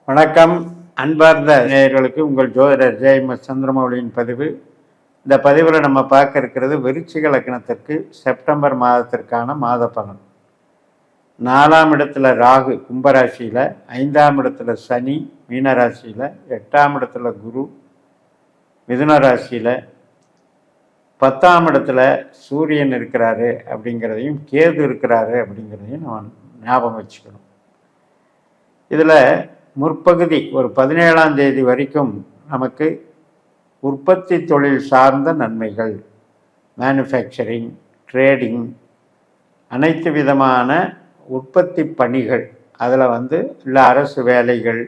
வணக்கம். அன்பார்ந்த நேயர்களுக்கு உங்கள் ஜோதிடர் ஜெயமஸ் சந்திரமௌலியின் பதிவு. இந்த பதிவில் நம்ம பார்க்க இருக்கிறது விருச்சிக லக்னத்திற்கு செப்டம்பர் மாதத்திற்கான மாத பலன். 4ஆம் இடத்துல ராகு கும்பராசியில், 5ஆம் இடத்துல சனி மீனராசியில், 8ஆம் இடத்துல குரு மிதுன ராசியில், 10ஆம் இடத்துல சூரியன் இருக்கிறாரு அப்படிங்கிறதையும் கேது இருக்கிறாரு அப்படிங்கிறதையும் நம்ம ஞாபகம் வச்சுக்கணும். இதில் முற்பகுதி ஒரு 17ஆம் தேதி வரைக்கும் நமக்கு உற்பத்தி தொழில் சார்ந்த நன்மைகள், மேனுஃபேக்சரிங், ட்ரேடிங், அனைத்து விதமான உற்பத்தி பணிகள், அதில் இல்லை அரசு வேலைகள்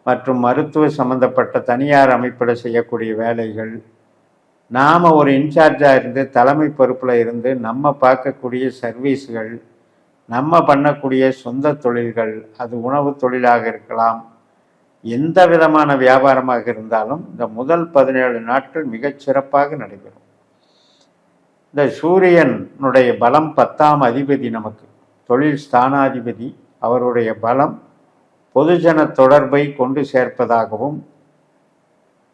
மற்றும் மருத்துவ சம்பந்தப்பட்ட தனியார் அமைப்பில் செய்யக்கூடிய வேலைகள், நாம் ஒரு இன்சார்ஜாக இருந்து தலைமை பொறுப்பில் இருந்து நம்ம பார்க்கக்கூடிய சர்வீஸ்கள், நம்ம பண்ணக்கூடிய சொந்த தொழில்கள், அது உணவு தொழிலாக இருக்கலாம், எந்த விதமான வியாபாரமாக இருந்தாலும் இந்த முதல் 17 நாட்கள் மிகச்சிறப்பாக நடைபெறும். இந்த சூரியனுடைய பலம் 10ஆம் அதிபதி, நமக்கு தொழில் ஸ்தானாதிபதி. அவருடைய பலம் பொதுஜன தொடர்பை கொண்டு சேர்ப்பதாகவும்,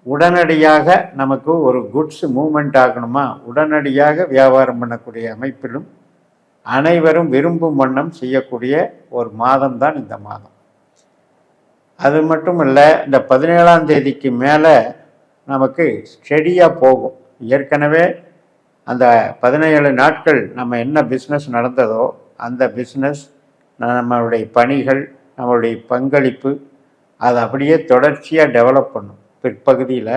உடனடியாக நமக்கு ஒரு குட்ஸ் மூவ்மெண்ட் ஆகணுமா, உடனடியாக வியாபாரம் பண்ணக்கூடிய அமைப்பிலும் அனைவரும் விரும்பும் வண்ணம் செய்யக்கூடிய ஒரு மாதம்தான் இந்த மாதம். அது மட்டும் இல்லை, இந்த 17ஆம் தேதிக்கு மேலே நமக்கு ஸ்டெடியாக போகும். ஏற்கனவே அந்த 17 நாட்கள் நம்ம என்ன பிஸ்னஸ் நடந்ததோ அந்த பிஸ்னஸ், நம்மளுடைய பணிகள், நம்மளுடைய பங்களிப்பு, அதை அப்படியே தொடர்ச்சியாக டெவலப் பண்ணும். பிற்பகுதியில்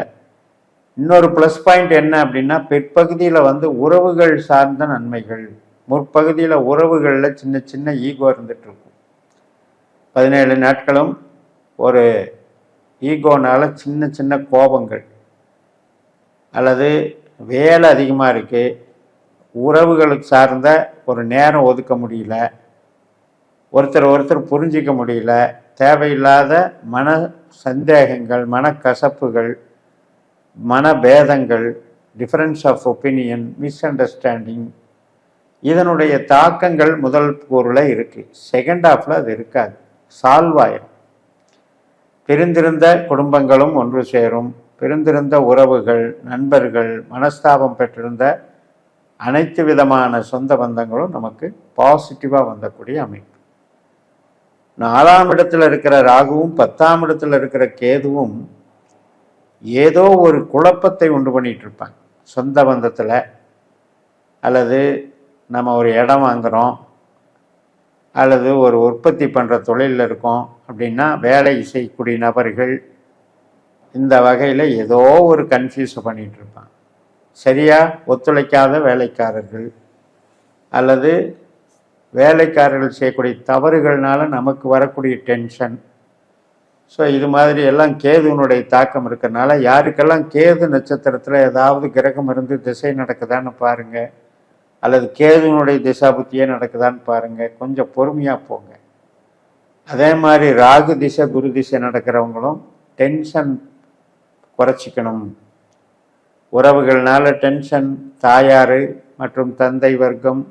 இன்னொரு ப்ளஸ் பாயிண்ட் என்ன அப்படின்னா, பிற்பகுதியில் உறவுகள் சார்ந்த நன்மைகள். முற்பகுதியில் உறவுகளில் சின்ன சின்ன ஈகோ இருந்துகிட்ருக்கும். 17 நாட்களும் ஒரு ஈகோனால் சின்ன சின்ன கோபங்கள், அல்லது வேலை அதிகமாக இருக்குது, உறவுகளுக்கு சார்ந்த ஒரு நேரம் ஒதுக்க முடியல, ஒருத்தர் புரிஞ்சிக்க முடியல, தேவையில்லாத மன சந்தேகங்கள், மனக்கசப்புகள், மனபேதங்கள், difference of opinion, misunderstanding, இதனுடைய தாக்கங்கள் முதல் கூறில் இருக்குது. செகண்ட் ஹாஃபில் அது இருக்காது, சால்வ் ஆயிடும். பிரிந்திருந்த குடும்பங்களும் ஒன்று சேரும், பிரிந்திருந்த உறவுகள், நண்பர்கள், மனஸ்தாபம் பெற்றிருந்த அனைத்து விதமான சொந்த பந்தங்களும் நமக்கு பாசிட்டிவாக வந்தக்கூடிய அமைப்பு. 4ஆம் இடத்துல இருக்கிற ராகுவும் 10ஆம் இடத்துல இருக்கிற கேதுவும் ஏதோ ஒரு குழப்பத்தை உண்டு பண்ணிட்டு இருப்பாங்க. சொந்த பந்தத்தில், அல்லது நம்ம ஒரு இடம் வாங்குகிறோம், அல்லது ஒரு உற்பத்தி பண்ணுற தொழிலில் இருக்கோம் அப்படின்னா, வேலை செய்யக்கூடிய நபர்கள் இந்த வகையில் ஏதோ ஒரு கன்ஃபியூஸை பண்ணிகிட்டு இருப்பாங்க. சரியாக ஒத்துழைக்காத வேலைக்காரர்கள், அல்லது வேலைக்காரர்கள் செய்யக்கூடிய தவறுகள்னால நமக்கு வரக்கூடிய டென்ஷன். ஸோ இது மாதிரி எல்லாம் கேதுனுடைய தாக்கம் இருக்கிறதுனால, யாருக்கெல்லாம் கேது நட்சத்திரத்தில் ஏதாவது கிரகம் இருந்து திசை நடக்குதான்னு பாருங்கள், அல்லது கேதுனுடைய திசாபுத்தியே நடக்குதான்னு பாருங்கள். கொஞ்சம் பொறுமையாக போங்க. அதே மாதிரி ராகு திசை குரு திசை நடக்கிறவங்களும் டென்ஷன் குறைச்சிக்கணும். உறவுகள்னால டென்ஷன், தாயார் மற்றும் தந்தை வர்க்கம்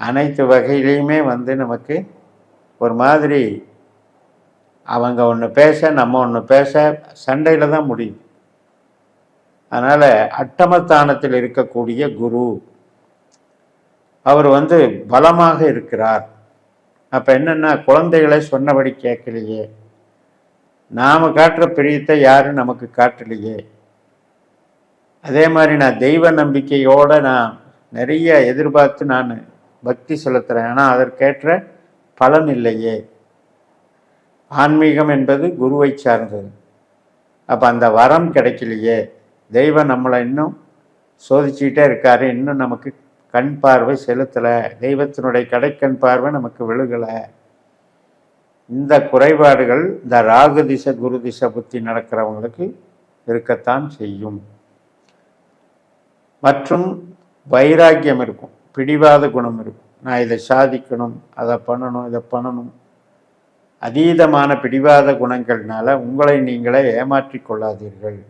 அனைத்து வகையிலையுமே நமக்கு ஒரு மாதிரி அவங்க ஒன்று பேச, நம்ம ஒன்று பேச, சண்டையில் தான் முடியும். அதனால் அட்டமஸ்தானத்தில் இருக்கக்கூடிய குரு அவர் பலமாக இருக்கிறார். அப்போ என்னென்னா, குழந்தைகளை சொன்னபடி கேட்கலையே, நாம் காட்டுற பிரியத்தை யாரும் நமக்கு காட்டலையே, அதே மாதிரி நான் தெய்வ நம்பிக்கையோடு நான் நிறைய எதிர்பார்த்து நான் பக்தி செலுத்துகிறேன், ஆனால் அதற்கேற்ற பலன் இல்லையே. ஆன்மீகம் என்பது குருவை சார்ந்தது. அப்போ அந்த வரம் கிடைக்கலையே, தெய்வம் நம்மளை இன்னும் சோதிச்சுக்கிட்டே இருக்காரு, இன்னும் நமக்கு கண் பார்வை செலுத்தலை, தெய்வத்தினுடைய கடைக்கண் பார்வை நமக்கு விழுகலை. இந்த குறைபாடுகள் இந்த ராகு திசை குரு திசை புத்தி நடக்கிறவங்களுக்கு இருக்கத்தான் செய்யும். மற்றும் வைராக்கியம் இருக்கும், பிடிவாத குணம் இருக்கும். நான் இதை சாதிக்கணும், அதை பண்ணணும், இதை பண்ணணும். அதீதமான பிடிவாத குணங்கள்னால உங்களை நீங்களே ஏமாற்றி கொள்ளாதீர்கள்.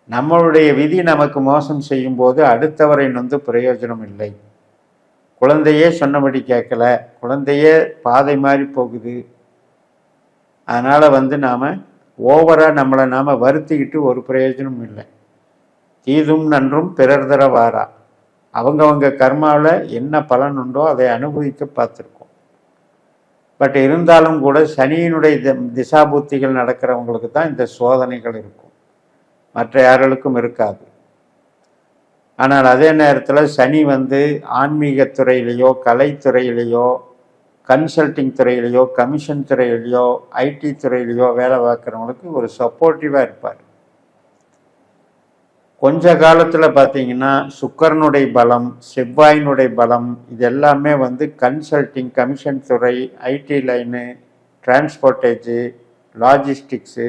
நம்மளுடைய விதி நமக்கு மோசம் செய்யும் போது அடுத்தவரை பிரயோஜனம் இல்லை. குழந்தையே சொன்னபடி கேட்கல, குழந்தையே பாதை மாறி போகுது, அதனால் நாம் ஓவராக நம்மளை நாம் வருத்திக்கிட்டு ஒரு பிரயோஜனமும் இல்லை. தீதும் நன்றும் பிறர் தர வாரா. அவங்கவங்க கர்மாவில் என்ன பலன் உண்டோ அதை அனுபவிக்க பார்த்துருக்கோம். பட் இருந்தாலும் கூட சனியினுடைய திசாபுத்திகள் நடக்கிறவங்களுக்கு தான் இந்த சோதனைகள் இருக்கும், மற்ற யார்களுக்கும் இருக்காது. ஆனால் அதே நேரத்தில் சனி ஆன்மீக துறையிலையோ கலைத்துறையிலையோ கன்சல்டிங் துறையிலையோ கமிஷன் துறையிலையோ ஐடி துறையிலையோ வேலை பார்க்குறவங்களுக்கு ஒரு சப்போர்ட்டிவாக இருப்பார். கொஞ்ச காலத்தில் பார்த்தீங்கன்னா சுக்கரனுடைய பலம், செவ்வாயினுடைய பலம், இது எல்லாமே கன்சல்டிங், கமிஷன் துறை, ஐடி லைனு, டிரான்ஸ்போர்ட்டேஜு, லாஜிஸ்டிக்ஸு,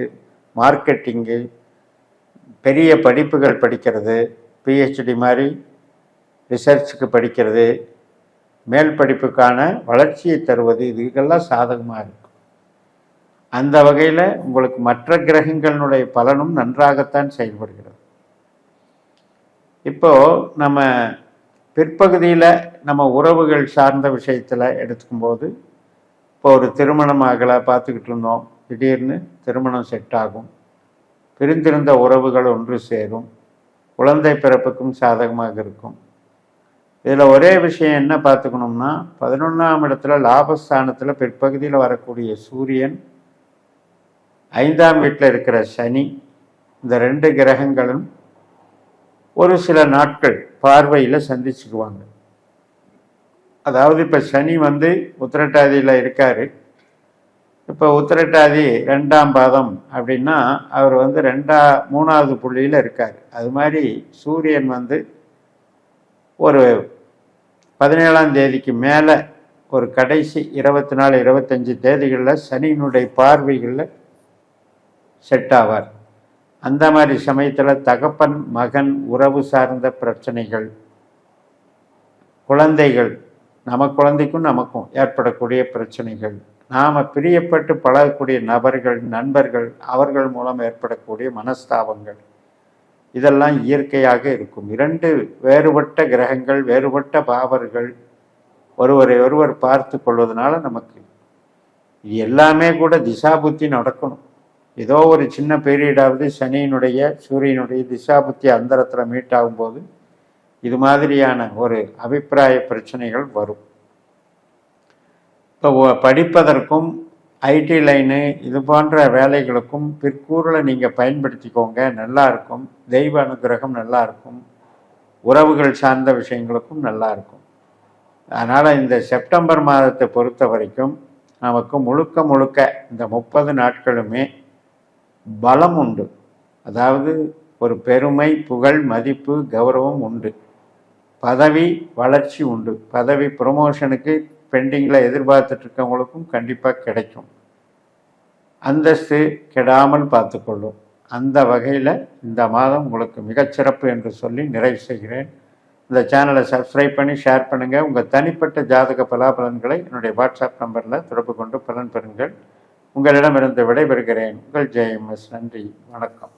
மார்க்கெட்டிங்கு, பெரிய படிப்புகள் படிக்கிறது, பிஹெச்டி மாதிரி ரிசர்ச்சுக்கு படிக்கிறது, மேல் படிப்புக்கான வளர்ச்சியை தருவது, இதுக்கெல்லாம் சாதகமாக இருக்கும். அந்த வகையில் உங்களுக்கு மற்ற கிரகங்களினுடைய பலனும் நன்றாகத்தான் செயல்படுகிறது. இப்போது நம்ம பிற்பகுதியில் நம்ம உறவுகள் சார்ந்த விஷயத்தில் எடுத்துக்கும்போது, இப்போ ஒரு திருமணமாகலை பார்த்துக்கிட்டு இருந்தோம், திடீர்னு திருமணம் செட் ஆகும், பிரிந்திருந்த உறவுகள் ஒன்று சேரும், குழந்தை பிறப்புக்கும் சாதகமாக இருக்கும். இதில் ஒரே விஷயம் என்ன பார்த்துக்கணும்னா, 11ஆம் இடத்துல லாபஸ்தானத்தில் பிற்பகுதியில் வரக்கூடிய சூரியன், 5ஆம் வீட்டில் இருக்கிற சனி, இந்த 2 கிரகங்களும் ஒரு சில நாட்கள் பார்வையில் சந்திச்சுக்குவாங்க. அதாவது இப்போ சனி உத்திரட்டாதியில் இருக்கார். இப்போ உத்திரட்டாதி 2ஆம் பாதம் அப்படின்னா அவர் 3ஆவது புள்ளியில் இருக்கார். அது மாதிரி சூரியன் ஒரு 17ஆம் தேதிக்கு மேலே ஒரு கடைசி 24, 25 தேதிகளில் சனியினுடைய பார்வைகளில் செட் ஆவார். அந்த மாதிரி சமயத்தில் தகப்பன் மகன் உறவு சார்ந்த பிரச்சனைகள், குழந்தைகள், நம்ம குழந்தைக்கும் நமக்கும் ஏற்படக்கூடிய பிரச்சனைகள், நாம் பிரியப்பட்டு பழகக்கூடிய நபர்கள், நண்பர்கள், அவர்கள் மூலம் ஏற்படக்கூடிய மனஸ்தாபங்கள், இதெல்லாம் இயற்கையாக இருக்கும். 2 வேறுபட்ட கிரகங்கள், வேறுபட்ட பாவர்கள் ஒருவரை ஒருவர் பார்த்து கொள்வதனால நமக்கு இது எல்லாமே கூட திசாபுத்தி நடக்கணும். ஏதோ ஒரு சின்ன பீரியடாவது சனியினுடைய சூரியனுடைய திசாபுத்தி அந்தரத்தில் மீட் ஆகும்போது இது மாதிரியான ஒரு அபிப்பிராய பிரச்சனைகள் வரும். இப்போ படிப்பதற்கும் ஐடி லைனு இது போன்ற வேலைகளுக்கும் பிற்கூறில் நீங்கள் பயன்படுத்திக்கோங்க, நல்லா இருக்கும். தெய்வ அனுகிரகம் நல்லா இருக்கும். உறவுகள் சார்ந்த விஷயங்களுக்கும் நல்லா இருக்கும். அதனால் இந்த செப்டம்பர் மாதத்தை பொறுத்த வரைக்கும் நமக்கு முழுக்க இந்த 30 நாட்களுமே பலம் உண்டு. அதாவது ஒரு பெருமை, புகழ், மதிப்பு, கௌரவம் உண்டு. பதவி வளர்ச்சி உண்டு. பதவி ப்ரொமோஷனுக்கு பெண்டிங்கில் எதிர்பார்த்துட்டு இருக்கவங்களுக்கும் கண்டிப்பாக கிடைக்கும். அந்தஸ்து கெடாமல் பார்த்துக்கொள்ளும். அந்த வகையில் இந்த மாதம் உங்களுக்கு மிகச்சிறப்பு என்று சொல்லி நிறைவு செய்கிறேன். இந்த சேனலை சப்ஸ்கிரைப் பண்ணி ஷேர் பண்ணுங்கள். உங்கள் தனிப்பட்ட ஜாதக பலாபலன்களை என்னுடைய வாட்ஸ்அப் நம்பரில் தொடர்பு கொண்டு பலன் பெறுங்கள். உங்களிடமிருந்து விடைபெறுகிறேன். உங்கள் ஜெயம்எஸ். நன்றி, வணக்கம்.